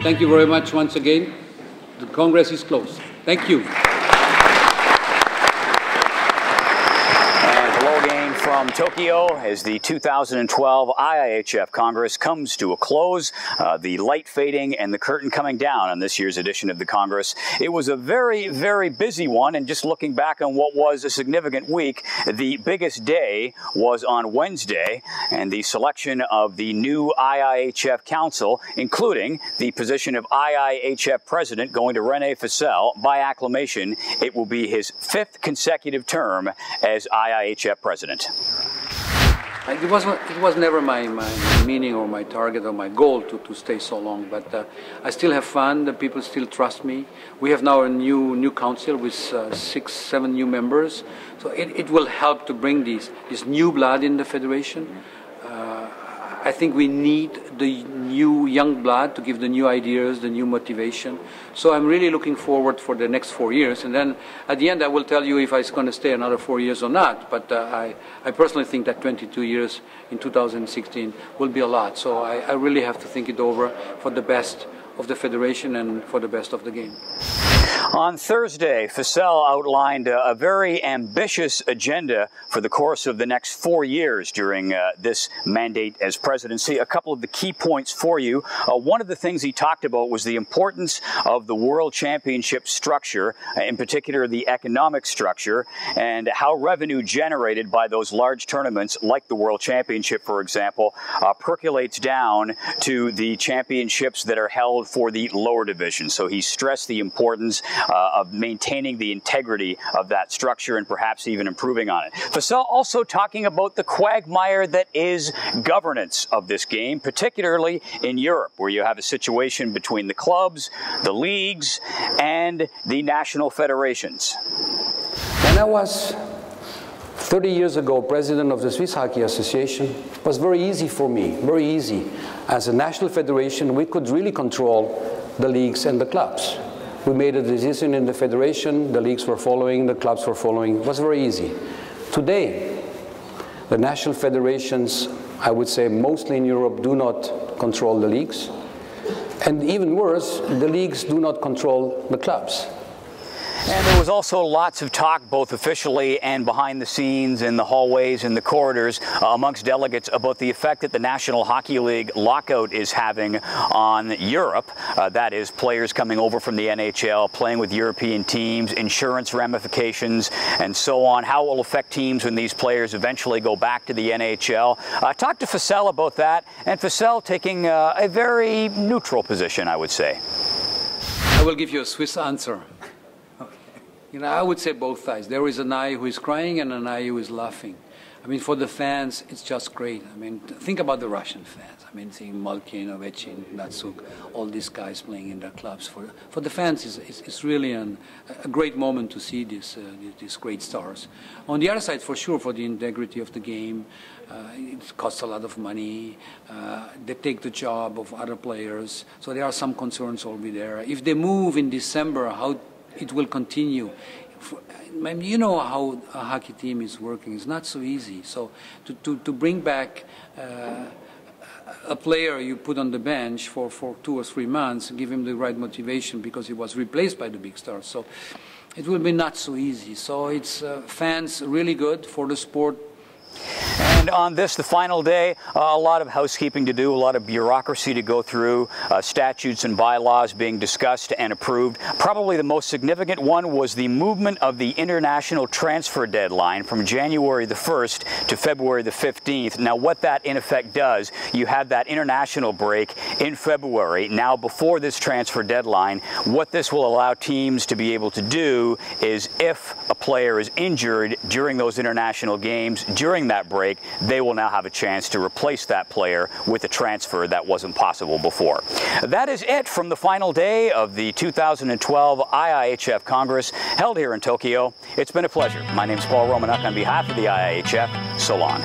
Thank you very much once again. The Congress is closed. Thank you. From Tokyo, as the 2012 IIHF Congress comes to a close, the light fading and the curtain coming down on this year's edition of the Congress. It was a very, very busy one, and just looking back on what was a significant week, the biggest day was on Wednesday, and the selection of the new IIHF Council, including the position of IIHF President, going to Fasel by acclamation. It will be his 5th consecutive term as IIHF President. It was never my meaning or my target or my goal to stay so long, but I still have fun. The people still trust me. We have now a new council with 6, 7 new members, so it will help to bring this new blood in the federation. I think we need the new young blood to give the new ideas, the new motivation. So I'm really looking forward for the next 4 years. And then at the end, I will tell you if I'm going to stay another 4 years or not. But I personally think that 22 years in 2016 will be a lot. So I really have to think it over for the best of the federation and for the best of the game. On Thursday, Fasel outlined a very ambitious agenda for the course of the next 4 years during this mandate as presidency. A couple of the key points for you. One of the things he talked about was the importance of the World Championship structure, in particular the economic structure, and how revenue generated by those large tournaments, like the World Championship, for example, percolates down to the championships that are held for the lower division. So he stressed the importance of maintaining the integrity of that structure and perhaps even improving on it. Fasel also talking about the quagmire that is governance of this game, particularly in Europe, where you have a situation between the clubs, the leagues, and the national federations. When I was 30 years ago president of the Swiss Hockey Association, it was very easy for me, very easy. As a national federation, we could really control the leagues and the clubs. We made a decision in the federation, the leagues were following, the clubs were following. It was very easy. Today, the national federations, I would say mostly in Europe, do not control the leagues. And even worse, the leagues do not control the clubs. And there was also lots of talk, both officially and behind the scenes in the hallways and the corridors amongst delegates about the effect that the National Hockey League lockout is having on Europe. That is, players coming over from the NHL, playing with European teams, insurance ramifications, and so on. How it will affect teams when these players eventually go back to the NHL. Talked to Fasel about that, and Fasel taking a very neutral position, I would say. I will give you a Swiss answer. You know, I would say both sides. There is an eye who is crying and an eye who is laughing. I mean, for the fans, it's just great. I mean, think about the Russian fans. I mean, seeing Malkin, Ovechkin, Natsuk, all these guys playing in their clubs. For the fans, it's really a great moment to see these great stars. On the other side, for sure, for the integrity of the game, it costs a lot of money. They take the job of other players. So there are some concerns over there. If they move in December, how it will continue. You know how a hockey team is working. It's not so easy. So to bring back a player you put on the bench for 2 or 3 months, give him the right motivation because he was replaced by the big stars. So it will be not so easy. So it's fans really good for the sport. And on this, the final day, a lot of housekeeping to do, a lot of bureaucracy to go through, statutes and bylaws being discussed and approved. Probably the most significant one was the movement of the international transfer deadline from January the 1st to February the 15th. Now, what that in effect does, you have that international break in February. Now, before this transfer deadline, what this will allow teams to be able to do is, if a player is injured during those international games, during that break, they will now have a chance to replace that player with a transfer that wasn't possible before. That is it from the final day of the 2012 IIHF Congress held here in Tokyo. It's been a pleasure. My name is Romanuk on behalf of the IIHF. So long.